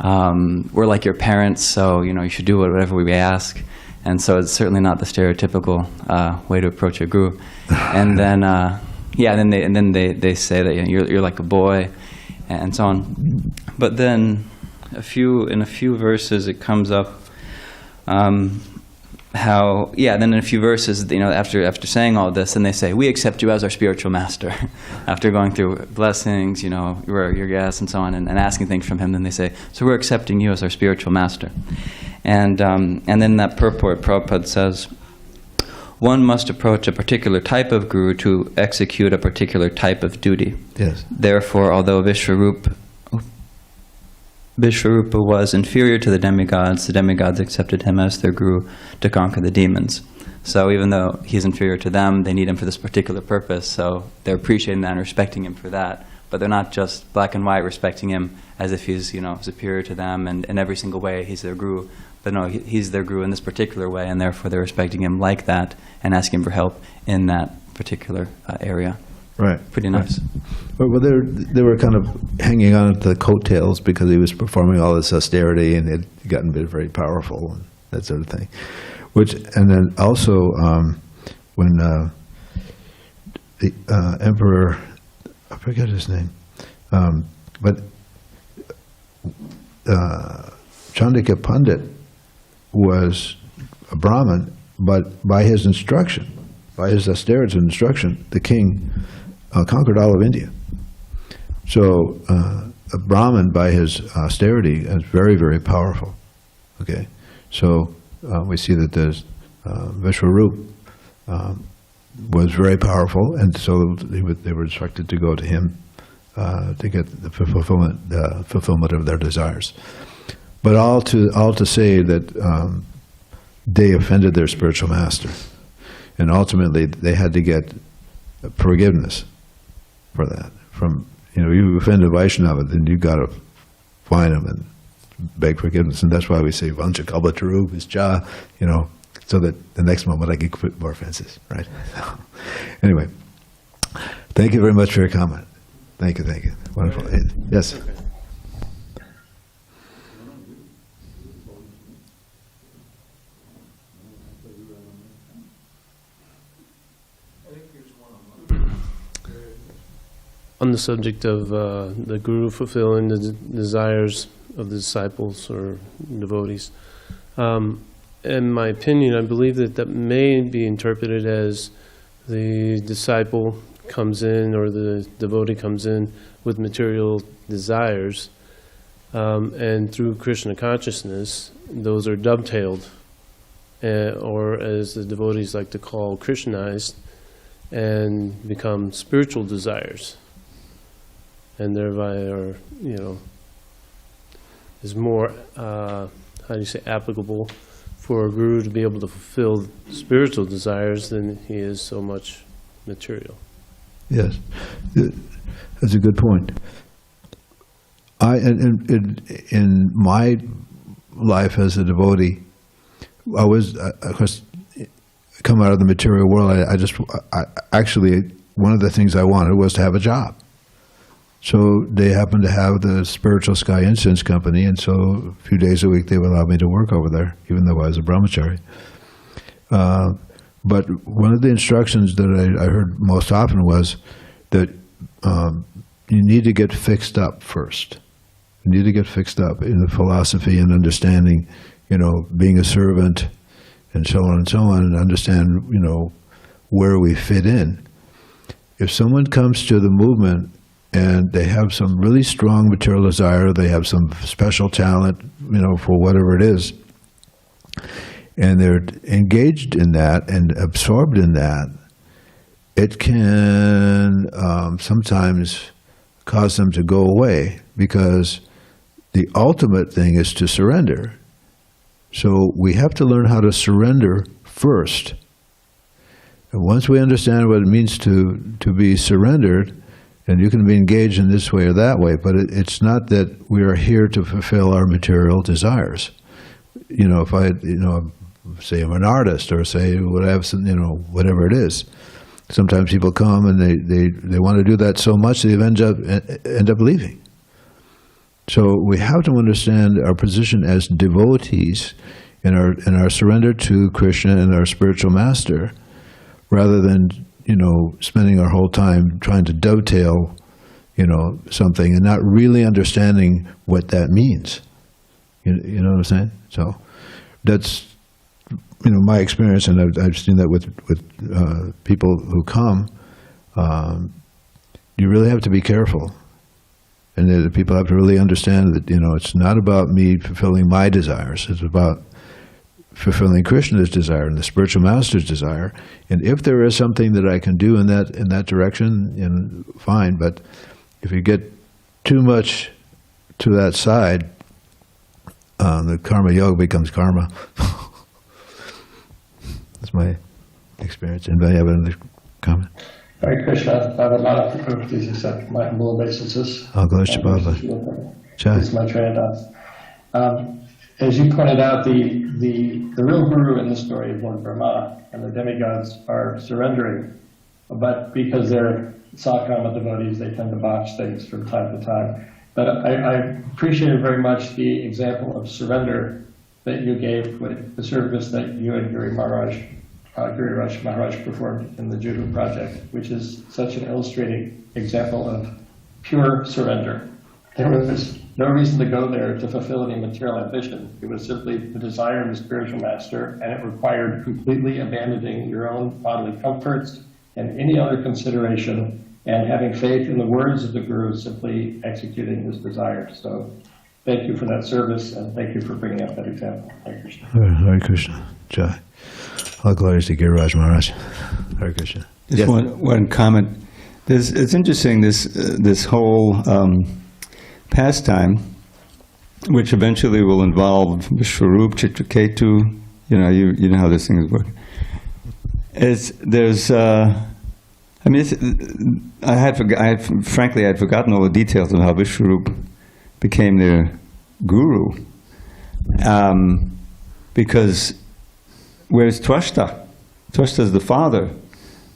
we're like your parents, so you should do whatever we ask. And so it's certainly not the stereotypical way to approach a guru. And then, then they say that you're like a boy, and so on. But then, in a few verses, it comes up then in a few verses, after saying all this, then they say, we accept you as our spiritual master. After going through blessings, we're your guests and so on, and asking things from him, then they say, so we're accepting you as our spiritual master. And then that purport, Prabhupada says, one must approach a particular type of guru to execute a particular type of duty. Yes. Therefore, although Vishvarupa was inferior to the demigods accepted him as their guru to conquer the demons. So even though he's inferior to them, they need him for this particular purpose, so they're appreciating that and respecting him for that. But they're not just black and white respecting him as if he's superior to them and in every single way he's their guru. But no, he's their guru in this particular way, and therefore they're respecting him like that and asking him for help in that particular area. Right. Pretty nice. Right. Well, they were kind of hanging on to the coattails because he was performing all this austerity and had gotten very powerful and that sort of thing. And then also when the emperor, I forget his name, but Chandika Pandit was a Brahmin, but by his instruction, by his austerity's instruction, the king conquered all of India. So a Brahmin, by his austerity, is very, very powerful. Okay, so we see that there's Vishvarupa was very powerful, and so they were instructed to go to him to get the fulfillment of their desires. But all to say that they offended their spiritual master, and ultimately they had to get forgiveness for that. From you offend a Vaishnava, then you got to find him and beg forgiveness, and that's why we say Vancha Kalpataru Vischa, so that the next moment I can quit more offenses, right? Anyway, thank you very much for your comment. Thank you. Wonderful. Yes. On the subject of the guru fulfilling the desires of the disciples or devotees, in my opinion, I believe that may be interpreted as the disciple comes in or the devotee comes in with material desires, and through Krishna consciousness, those are dovetailed, or as the devotees like to call, Krishnized, and become spiritual desires. And thereby are, is more, applicable for a guru to be able to fulfill spiritual desires than he is so much material. Yes, that's a good point. In my life as a devotee, I was, of course, come out of the material world. I actually, one of the things I wanted was to have a job. So they happened to have the Spiritual Sky Incense Company, and so a few days a week they would allow me to work over there, even though I was a brahmachari. But one of the instructions that I heard most often was that you need to get fixed up first. You need to get fixed up in the philosophy and understanding, being a servant and so on, and understand, where we fit in. If someone comes to the movement and they have some really strong material desire, they have some special talent, for whatever it is, and they're engaged in that and absorbed in that, it can sometimes cause them to go away, because the ultimate thing is to surrender. So we have to learn how to surrender first. And once we understand what it means to be surrendered, and you can be engaged in this way or that way, but it's not that we are here to fulfill our material desires. If I, say I'm an artist, or say whatever it is, sometimes people come and they want to do that so much they end up leaving. So we have to understand our position as devotees in our surrender to Krishna and our spiritual master, rather than, spending our whole time trying to dovetail, something and not really understanding what that means. You know what I'm saying? So that's, my experience, and I've seen that with people who come. You really have to be careful. And the people have to really understand that, it's not about me fulfilling my desires. It's about fulfilling Krishna's desire and the spiritual master's desire. And if there is something that I can do in that direction, fine. But if you get too much to that side, the karma yoga becomes karma. That's my experience. Anybody have another comment? Hare Krishna. I would not please accept my humble obeisances. HG Pavamana Dasa. It's my train of thoughts. As you pointed out, the real guru in the story is Lord Brahma, and the demigods are surrendering. But because they're Sakama devotees, they tend to botch things from time to time. But I appreciated very much the example of surrender that you gave with the service that you and Giri Maharaj performed in the Juhu project, which is such an illustrating example of pure surrender. There was no reason to go there to fulfill any material ambition. It was simply the desire of the spiritual master, and it required completely abandoning your own bodily comforts and any other consideration, and having faith in the words of the Guru, simply executing his desire. So thank you for that service, and thank you for bringing up that example. Hare Krishna. Hare Krishna. Jai. All glories to Giriraj Maharaj. Hare Krishna. Just Yes. one comment. It's interesting, this whole pastime, which eventually will involve Vishwarup, Chitraketu. You know how this thing is working. Frankly, I had forgotten all the details of how Vishwarup became their guru, because where's Twashta? Twashta's the father,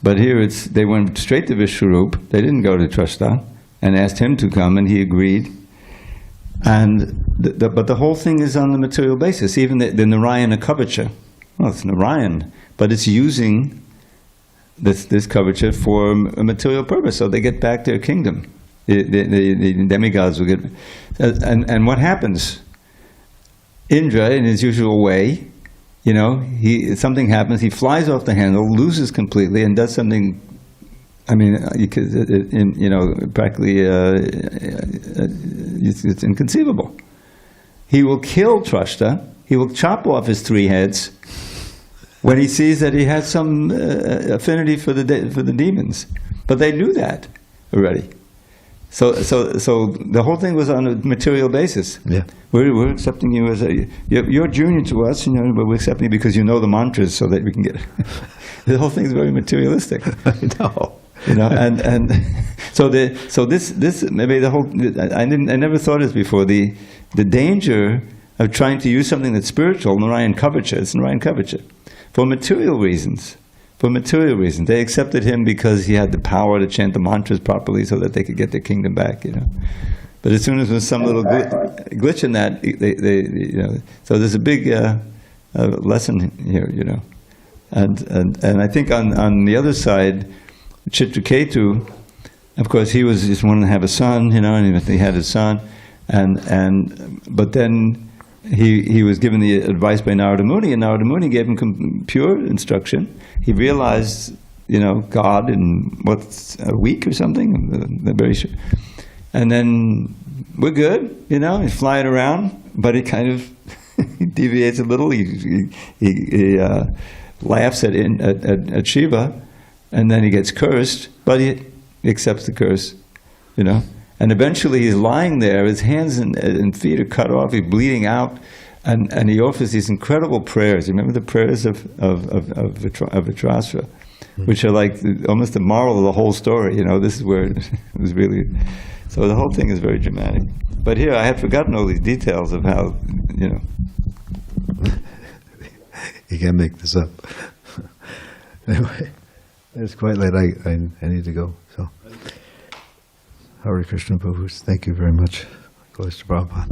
but here they went straight to Vishwarup. They didn't go to Twashta and asked him to come, and he agreed. And but the whole thing is on the material basis. Even the Narayana Kavacha, well, it's Narayan, but it's using this Kavacha for a material purpose, so they get back their kingdom. The demigods will get, and what happens? Indra, in his usual way, something happens. He flies off the handle, loses completely, and does something. I mean, practically, it's inconceivable. He will kill Twashta. He will chop off his 3 heads when he sees that he has some affinity for the demons. But they knew that already. So the whole thing was on a material basis. Yeah. We're accepting you as you're junior to us, but we're accepting you because you know the mantras, so that we can get. The whole thing is very materialistic. I know. And so this maybe the whole. I never thought of this before. The danger of trying to use something that's spiritual, Narayan Kavacha, it's Narayan Kavacha, for material reasons. For material reasons, they accepted him because he had the power to chant the mantras properly, so that they could get their kingdom back. But as soon as there's some little glitch in that, they so there's a big lesson here. And I think on the other side, Chitraketu, of course, he was just wanting to have a son, and he had his son, but then he was given the advice by Narada Muni, and Narada Muni gave him pure instruction. He realized, God in a week or something, very sure. And then we're good, he's flying around, but he kind of deviates a little. He laughs at Shiva, and then he gets cursed, but he accepts the curse, And eventually he's lying there, his hands and feet are cut off, he's bleeding out, and he offers these incredible prayers. You remember the prayers of Bṛhaspati, which are like almost the moral of the whole story. This is where it was really. So the whole thing is very dramatic. But here I had forgotten all these details of how, You can't make this up. Anyway, it's quite late. I need to go. So, Hare Krishna, Prabhu. Thank you very much. Voice to Prabhupada.